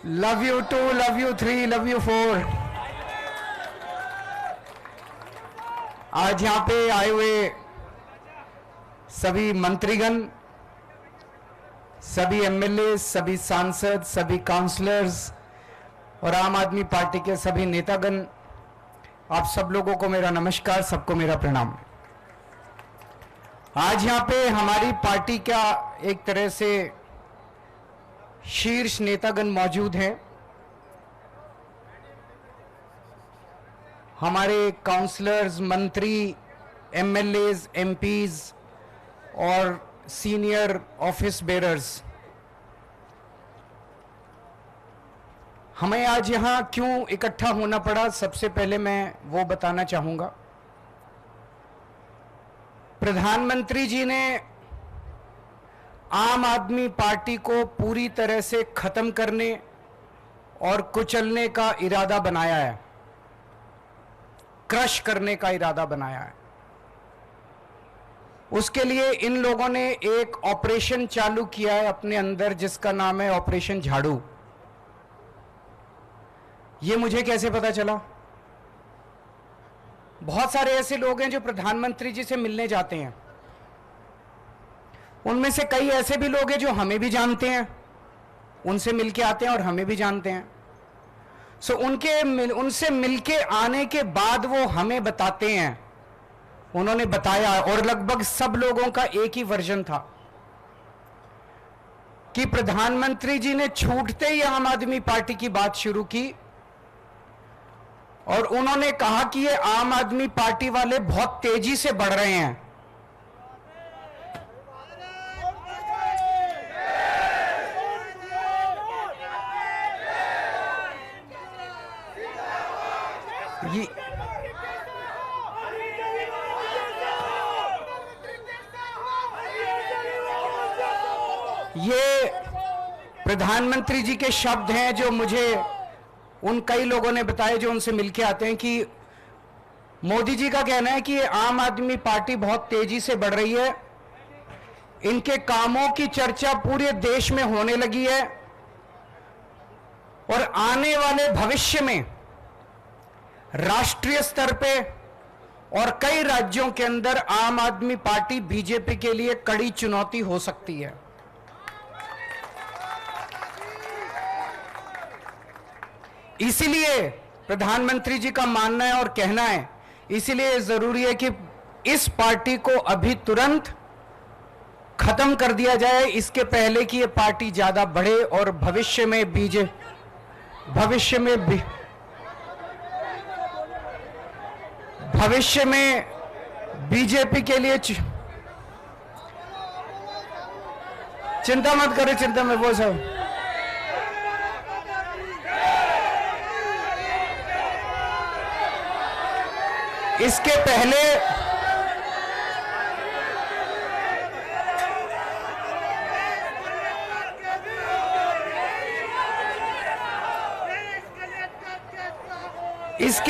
Love you 2, love you 3, love you 4। आज यहां पे आए हुए सभी मंत्रीगण, सभी एमएलए, सभी सांसद, सभी काउंसलर्स और आम आदमी पार्टी के सभी नेतागण, आप सब लोगों को मेरा नमस्कार, सबको मेरा प्रणाम। आज यहां पे हमारी पार्टी का एक तरह से शीर्ष नेतागण मौजूद हैं। हमारे काउंसलर्स, मंत्री, एमएलएज, एमपीज और सीनियर ऑफिस बेरर्स, हमें आज यहां क्यों इकट्ठा होना पड़ा, सबसे पहले मैं वो बताना चाहूंगा। प्रधानमंत्री जी ने आम आदमी पार्टी को पूरी तरह से खत्म करने और कुचलने का इरादा बनाया है, क्रश करने का इरादा बनाया है। उसके लिए इन लोगों ने एक ऑपरेशन चालू किया है अपने अंदर, जिसका नाम है ऑपरेशन झाड़ू। ये मुझे कैसे पता चला? बहुत सारे ऐसे लोग हैं जो प्रधानमंत्री जी से मिलने जाते हैं, उनमें से कई ऐसे भी लोग हैं जो हमें भी जानते हैं, उनसे मिलके आते हैं और हमें भी जानते हैं। सो उनसे मिलके आने के बाद वो हमें बताते हैं, उन्होंने बताया, और लगभग सब लोगों का एक ही वर्जन था कि प्रधानमंत्री जी ने छूटते ही आम आदमी पार्टी की बात शुरू की और उन्होंने कहा कि ये आम आदमी पार्टी वाले बहुत तेजी से बढ़ रहे हैं। ये प्रधानमंत्री जी के शब्द हैं जो मुझे उन कई लोगों ने बताए जो उनसे मिलके आते हैं, कि मोदी जी का कहना है कि आम आदमी पार्टी बहुत तेजी से बढ़ रही है, इनके कामों की चर्चा पूरे देश में होने लगी है और आने वाले भविष्य में राष्ट्रीय स्तर पे और कई राज्यों के अंदर आम आदमी पार्टी बीजेपी के लिए कड़ी चुनौती हो सकती है। इसीलिए प्रधानमंत्री जी का मानना है और कहना है, इसीलिए जरूरी है कि इस पार्टी को अभी तुरंत खत्म कर दिया जाए, इसके पहले कि ये पार्टी ज्यादा बढ़े और भविष्य में बीजेपी के लिए चिंता मत करें, चिंता में वो सब इसके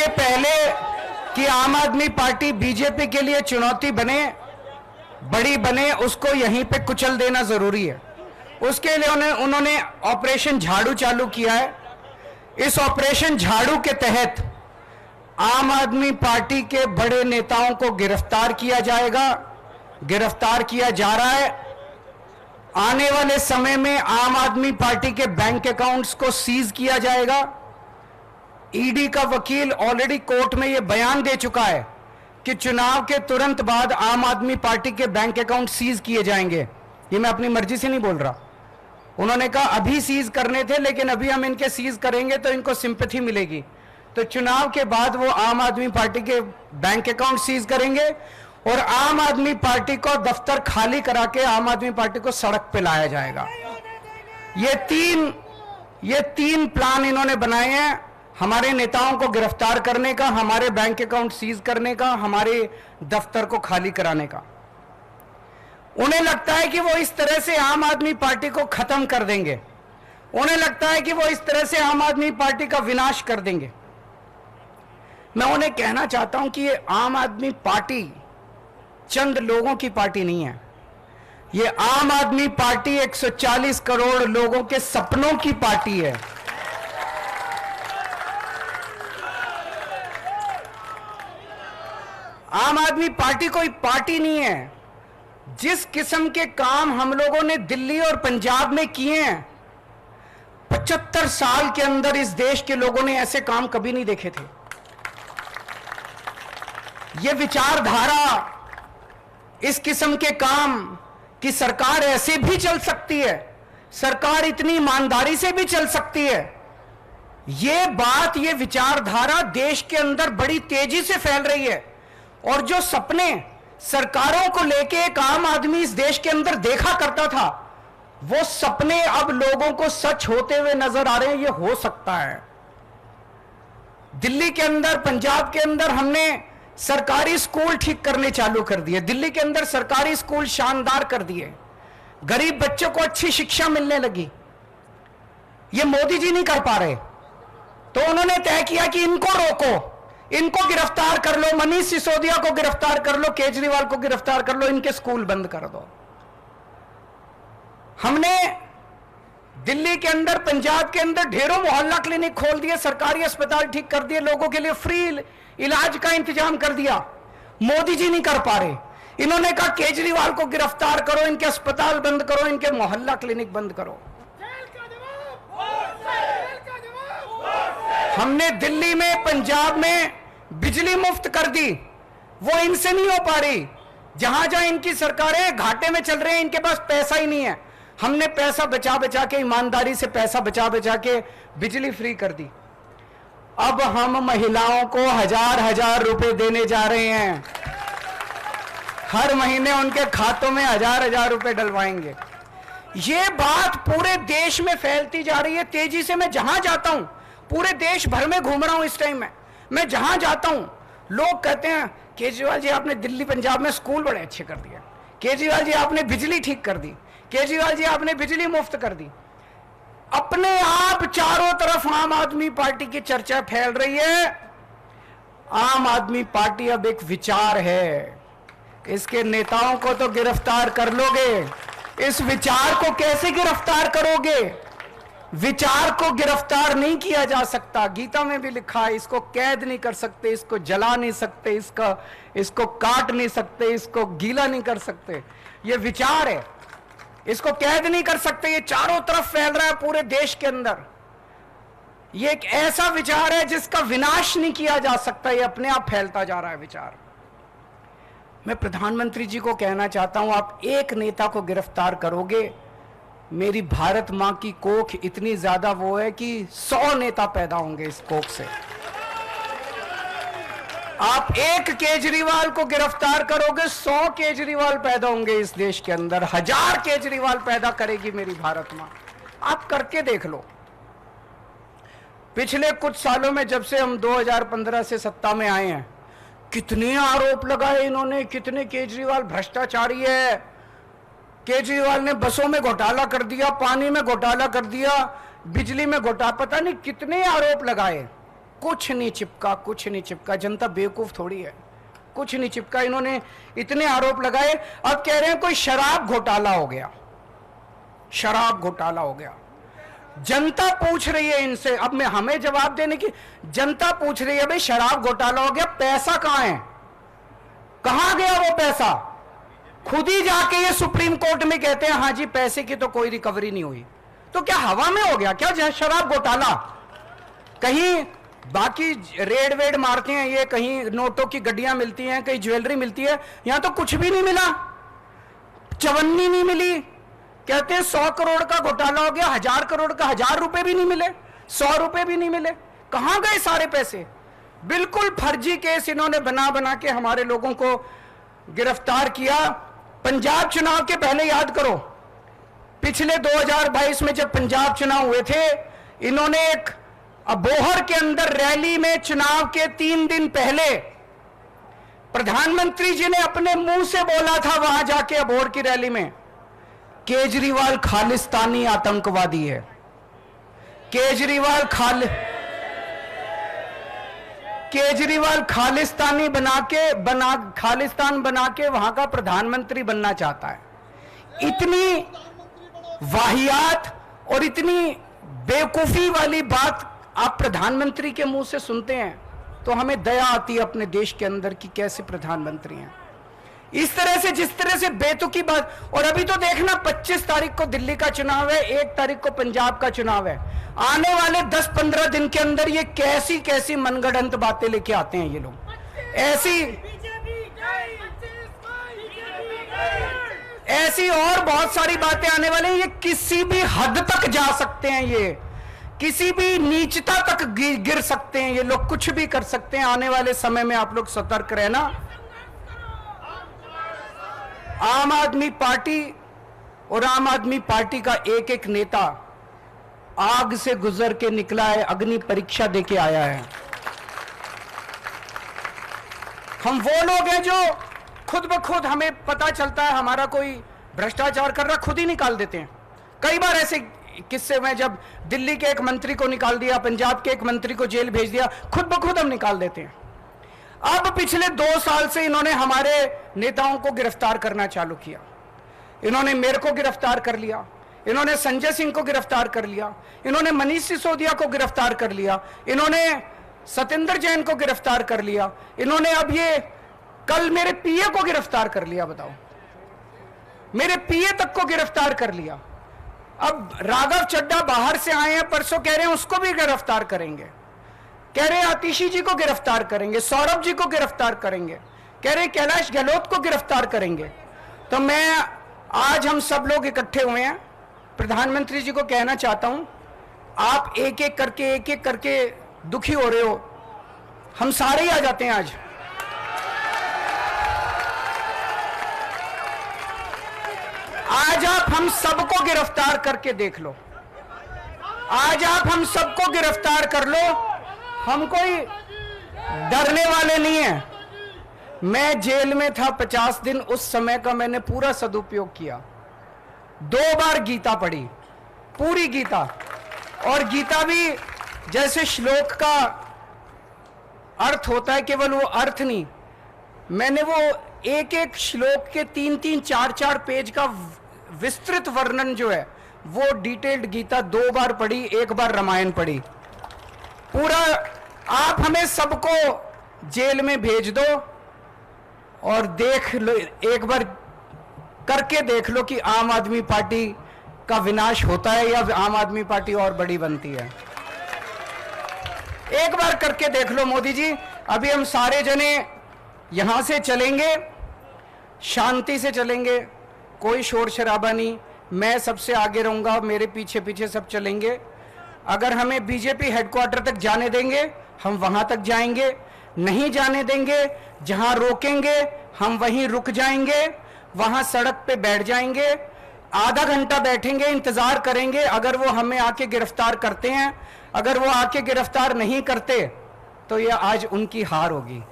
पहले कि आम आदमी पार्टी बीजेपी के लिए चुनौती बने, बड़ी बने, उसको यहीं पे कुचल देना जरूरी है। उसके लिए उन्होंने ऑपरेशन झाड़ू चालू किया है। इस ऑपरेशन झाड़ू के तहत आम आदमी पार्टी के बड़े नेताओं को गिरफ्तार किया जाएगा, गिरफ्तार किया जा रहा है। आने वाले समय में आम आदमी पार्टी के बैंक अकाउंट्स को सीज किया जाएगा। ईडी का वकील ऑलरेडी कोर्ट में यह बयान दे चुका है कि चुनाव के तुरंत बाद आम आदमी पार्टी के बैंक अकाउंट सीज किए जाएंगे। ये मैं अपनी मर्जी से नहीं बोल रहा, उन्होंने कहा अभी सीज करने थे, लेकिन अभी हम इनके सीज करेंगे तो इनको सिंपैथी मिलेगी, तो चुनाव के बाद वो आम आदमी पार्टी के बैंक अकाउंट सीज करेंगे और आम आदमी पार्टी को दफ्तर खाली करा के आम आदमी पार्टी को सड़क पे लाया जाएगा। ये तीन प्लान इन्होंने बनाए हैं, हमारे नेताओं को गिरफ्तार करने का, हमारे बैंक अकाउंट सीज करने का, हमारे दफ्तर को खाली कराने का। उन्हें लगता है कि वो इस तरह से आम आदमी पार्टी को खत्म कर देंगे, उन्हें लगता है कि वो इस तरह से आम आदमी पार्टी का विनाश कर देंगे। मैं उन्हें कहना चाहता हूं कि ये आम आदमी पार्टी चंद लोगों की पार्टी नहीं है, ये आम आदमी पार्टी 140 करोड़ लोगों के सपनों की पार्टी है। आम आदमी पार्टी कोई पार्टी नहीं है। जिस किस्म के काम हम लोगों ने दिल्ली और पंजाब में किए हैं, 75 साल के अंदर इस देश के लोगों ने ऐसे काम कभी नहीं देखे थे। ये विचारधारा, इस किस्म के काम कि सरकार ऐसे भी चल सकती है, सरकार इतनी ईमानदारी से भी चल सकती है, ये बात, ये विचारधारा देश के अंदर बड़ी तेजी से फैल रही है। और जो सपने सरकारों को लेके एक आम आदमी इस देश के अंदर देखा करता था, वो सपने अब लोगों को सच होते हुए नजर आ रहे हैं। ये हो सकता है। दिल्ली के अंदर, पंजाब के अंदर हमने सरकारी स्कूल ठीक करने चालू कर दिए। दिल्ली के अंदर सरकारी स्कूल शानदार कर दिए। गरीब बच्चों को अच्छी शिक्षा मिलने लगी। ये मोदी जी नहीं कर पा रहे, तो उन्होंने तय किया कि इनको रोको, इनको गिरफ्तार कर लो, मनीष सिसोदिया को गिरफ्तार कर लो, केजरीवाल को गिरफ्तार कर लो, इनके स्कूल बंद कर दो। हमने दिल्ली के अंदर, पंजाब के अंदर ढेरों मोहल्ला क्लिनिक खोल दिए, सरकारी अस्पताल ठीक कर दिए, लोगों के लिए फ्री इलाज का इंतजाम कर दिया। मोदी जी नहीं कर पा रहे। इन्होंने कहा केजरीवाल को गिरफ्तार करो, इनके अस्पताल बंद करो, इनके मोहल्ला क्लिनिक बंद करो। हमने दिल्ली में, पंजाब में बिजली मुफ्त कर दी, वो इनसे नहीं हो पा रही। जहां जहां इनकी सरकारें घाटे में चल रहे हैं, इनके पास पैसा ही नहीं है। हमने पैसा बचा बचा के, ईमानदारी से पैसा बचा बचा के बिजली फ्री कर दी। अब हम महिलाओं को 1000-1000 रुपए देने जा रहे हैं। हर महीने उनके खातों में 1000-1000 रुपए डलवाएंगे। ये बात पूरे देश में फैलती जा रही है तेजी से। मैं जहां जाता हूं, पूरे देश भर में घूम रहा हूं इस टाइम में, मैं जहां जाता हूं लोग कहते हैं केजरीवाल जी आपने दिल्ली पंजाब में स्कूल बड़े अच्छे कर दिए, केजरीवाल जी आपने बिजली ठीक कर दी, केजरीवाल जी आपने बिजली मुफ्त कर दी। अपने आप चारों तरफ आम आदमी पार्टी की चर्चा फैल रही है। आम आदमी पार्टी अब एक विचार है, इसके नेताओं को तो गिरफ्तार कर लोगे, इस विचार को कैसे गिरफ्तार करोगे? विचार को गिरफ्तार नहीं किया जा सकता। गीता में भी लिखा है, इसको कैद नहीं कर सकते, इसको जला नहीं सकते, इसको काट नहीं सकते, इसको गीला नहीं कर सकते। ये विचार है, इसको कैद नहीं कर सकते। ये चारों तरफ फैल रहा है पूरे देश के अंदर। ये एक ऐसा विचार है जिसका विनाश नहीं किया जा सकता, ये अपने आप फैलता जा रहा है विचार। मैं प्रधानमंत्री जी को कहना चाहता हूं, आप एक नेता को गिरफ्तार करोगे, मेरी भारत मां की कोख इतनी ज्यादा वो है कि 100 नेता पैदा होंगे इस कोख से। आप एक केजरीवाल को गिरफ्तार करोगे, 100 केजरीवाल पैदा होंगे इस देश के अंदर, 1000 केजरीवाल पैदा करेगी मेरी भारत मां। आप करके देख लो। पिछले कुछ सालों में, जब से हम 2015 से सत्ता में आए हैं, कितने आरोप लगाए इन्होंने, कितने केजरीवाल भ्रष्टाचारी है। केजरीवाल ने बसों में घोटाला कर दिया, पानी में घोटाला कर दिया, बिजली में घोटाला, पता नहीं कितने आरोप लगाए, कुछ नहीं चिपका, कुछ नहीं चिपका। जनता बेवकूफ थोड़ी है, कुछ नहीं चिपका। इन्होंने इतने आरोप लगाए, अब कह रहे हैं कोई शराब घोटाला हो गया, शराब घोटाला हो गया। जनता पूछ रही है इनसे, अब मैं हमें जवाब देने की, जनता पूछ रही है भाई शराब घोटाला हो गया, पैसा कहां है, कहां गया वो पैसा? खुद ही जाके ये सुप्रीम कोर्ट में कहते हैं हाँ जी पैसे की तो कोई रिकवरी नहीं हुई। तो क्या हवा में हो गया क्या शराब घोटाला? कहीं बाकी रेड वेड मारते हैं ये, कहीं नोटों की गड्डियां मिलती हैं, कहीं ज्वेलरी मिलती है, यहां तो कुछ भी नहीं मिला, चवन्नी नहीं मिली। कहते हैं 100 करोड़ का घोटाला हो गया, 1000 करोड़ का 1000 रुपए भी नहीं मिले, 100 रुपए भी नहीं मिले। कहां गए सारे पैसे? बिल्कुल फर्जी केस इन्होंने बना बना के हमारे लोगों को गिरफ्तार किया। पंजाब चुनाव के पहले याद करो, पिछले 2022 में जब पंजाब चुनाव हुए थे, इन्होंने एक अबोहर के अंदर रैली में, चुनाव के 3 दिन पहले प्रधानमंत्री जी ने अपने मुंह से बोला था वहां जाके अबोहर की रैली में, केजरीवाल खालिस्तानी आतंकवादी है। केजरीवाल खालिस्तानी खालिस्तान बना के वहां का प्रधानमंत्री बनना चाहता है। इतनी वाहियात और इतनी बेवकूफी वाली बात आप प्रधानमंत्री के मुंह से सुनते हैं। तो हमें दया आती है अपने देश के अंदर कि कैसे प्रधानमंत्री हैं। इस तरह से, जिस तरह से बेतुकी बात। और अभी तो देखना 25 तारीख को दिल्ली का चुनाव है, 1 तारीख को पंजाब का चुनाव है। आने वाले 10-15 दिन के अंदर ये कैसी कैसी मनगढ़ंत बातें लेके आते हैं ये लोग। ऐसी और बहुत सारी बातें आने वाली हैं। ये किसी भी हद तक जा सकते हैं, ये किसी भी नीचता तक गिर सकते हैं, ये लोग कुछ भी कर सकते हैं। आने वाले समय में आप लोग सतर्क रहना। आम आदमी पार्टी और आम आदमी पार्टी का एक एक नेता आग से गुजर के निकला है, अग्नि परीक्षा देके आया है। हम वो लोग हैं जो खुद ब खुद, हमें पता चलता है हमारा कोई भ्रष्टाचार कर रहा, खुद ही निकाल देते हैं। कई बार ऐसे किस्से में जब दिल्ली के एक मंत्री को निकाल दिया, पंजाब के एक मंत्री को जेल भेज दिया, खुद ब खुद हम निकाल देते हैं। अब पिछले 2 साल से इन्होंने हमारे नेताओं को गिरफ्तार करना चालू किया। इन्होंने मेरे को गिरफ्तार कर लिया, इन्होंने संजय सिंह को गिरफ्तार कर लिया, इन्होंने मनीष सिसोदिया को गिरफ्तार कर लिया, इन्होंने सत्येंद्र जैन को गिरफ्तार कर लिया, इन्होंने अब ये कल मेरे पीए को गिरफ्तार कर लिया। बताओ, मेरे पीए तक को गिरफ्तार कर लिया। अब राघव चड्ढा बाहर से आए हैं, परसों कह रहे हैं उसको भी गिरफ्तार करेंगे, कह रहे हैं आतिशी जी को गिरफ्तार करेंगे, सौरभ जी को गिरफ्तार करेंगे, कह रहे हैं कैलाश गहलोत को गिरफ्तार करेंगे। तो मैं आज, हम सब लोग इकट्ठे हुए हैं, प्रधानमंत्री जी को कहना चाहता हूं, आप एक एक करके दुखी हो रहे हो, हम सारे ही आ जाते हैं आज। आज आप हम सबको गिरफ्तार करके देख लो, आज आप हम सबको गिरफ्तार कर लो, हम कोई डरने वाले नहीं है। मैं जेल में था 50 दिन, उस समय का मैंने पूरा सदुपयोग किया। 2 बार गीता पढ़ी, पूरी गीता, और गीता भी जैसे श्लोक का अर्थ होता है, केवल वो अर्थ नहीं, मैंने वो एक एक श्लोक के 3-3, 4-4 पेज का विस्तृत वर्णन जो है, वो डिटेल्ड गीता 2 बार पढ़ी, 1 बार रामायण पढ़ी पूरा। आप हमें सबको जेल में भेज दो और देख लो, एक बार करके देख लो कि आम आदमी पार्टी का विनाश होता है या आम आदमी पार्टी और बड़ी बनती है। एक बार करके देख लो मोदी जी। अभी हम सारे जने यहां से चलेंगे, शांति से चलेंगे, कोई शोर शराबा नहीं, मैं सबसे आगे रहूंगा, मेरे पीछे पीछे सब चलेंगे। अगर हमें बीजेपी हेडक्वार्टर तक जाने देंगे हम वहां तक जाएंगे, नहीं जाने देंगे, जहां रोकेंगे हम वहीं रुक जाएंगे, वहां सड़क पे बैठ जाएंगे, आधा घंटा बैठेंगे, इंतजार करेंगे। अगर वो हमें आके गिरफ्तार करते हैं, अगर वो आके गिरफ्तार नहीं करते तो ये आज उनकी हार होगी।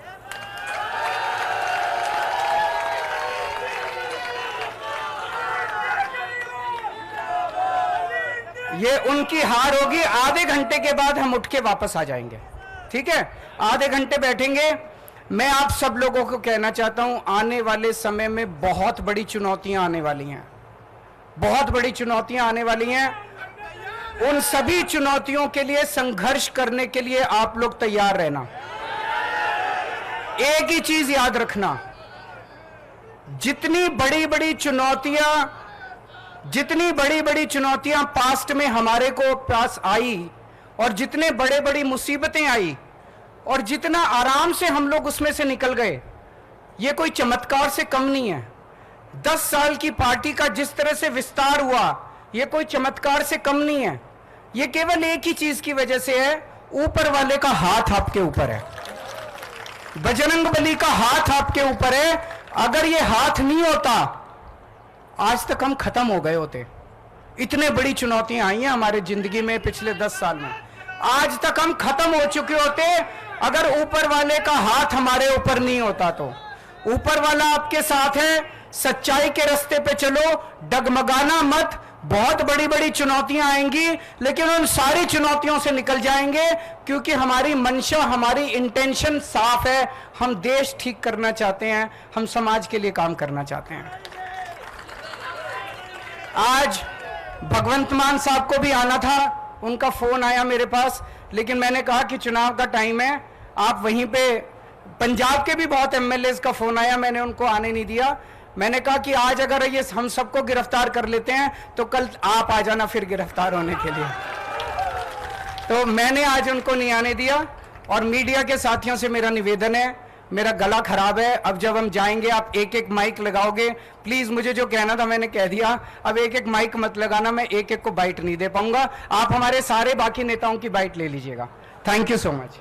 ये उनकी हार होगी। आधे घंटे के बाद हम उठ के वापस आ जाएंगे, ठीक है? आधे घंटे बैठेंगे। मैं आप सब लोगों को कहना चाहता हूं, आने वाले समय में बहुत बड़ी चुनौतियां आने वाली हैं, बहुत बड़ी चुनौतियां आने वाली हैं। उन सभी चुनौतियों के लिए संघर्ष करने के लिए आप लोग तैयार रहना। एक ही चीज याद रखना, जितनी बड़ी बड़ी चुनौतियां पास्ट में हमारे को पास आई, और जितने बड़े बड़ी मुसीबतें आई, और जितना आराम से हम लोग उसमें से निकल गए, ये कोई चमत्कार से कम नहीं है। 10 साल की पार्टी का जिस तरह से विस्तार हुआ, ये कोई चमत्कार से कम नहीं है। ये केवल एक ही चीज की वजह से है, ऊपर वाले का हाथ आपके ऊपर है, बजरंगबली का हाथ आपके ऊपर है। अगर ये हाथ नहीं होता, आज तक हम खत्म हो गए होते। इतने बड़ी चुनौतियां आई हैं हमारे जिंदगी में पिछले 10 साल में, आज तक हम खत्म हो चुके होते अगर ऊपर वाले का हाथ हमारे ऊपर नहीं होता। तो ऊपर वाला आपके साथ है, सच्चाई के रास्ते पे चलो, डगमगाना मत। बहुत बड़ी बड़ी चुनौतियां आएंगी, लेकिन उन सारी चुनौतियों से निकल जाएंगे, क्योंकि हमारी मंशा, हमारी इंटेंशन साफ है। हम देश ठीक करना चाहते हैं, हम समाज के लिए काम करना चाहते हैं। आज भगवंत मान साहब को भी आना था, उनका फोन आया मेरे पास, लेकिन मैंने कहा कि चुनाव का टाइम है, आप वहीं पे, पंजाब के भी बहुत एमएलए का फोन आया, मैंने उनको आने नहीं दिया। मैंने कहा कि आज अगर ये हम सबको गिरफ्तार कर लेते हैं तो कल आप आ जाना फिर गिरफ्तार होने के लिए। तो मैंने आज उनको नहीं आने दिया। और मीडिया के साथियों से मेरा निवेदन है, मेरा गला खराब है, अब जब हम जाएंगे आप एक एक माइक लगाओगे, प्लीज मुझे जो कहना था मैंने कह दिया, अब एक एक माइक मत लगाना, मैं एक एक को बाइट नहीं दे पाऊंगा, आप हमारे सारे बाकी नेताओं की बाइट ले लीजिएगा। Thank you so much.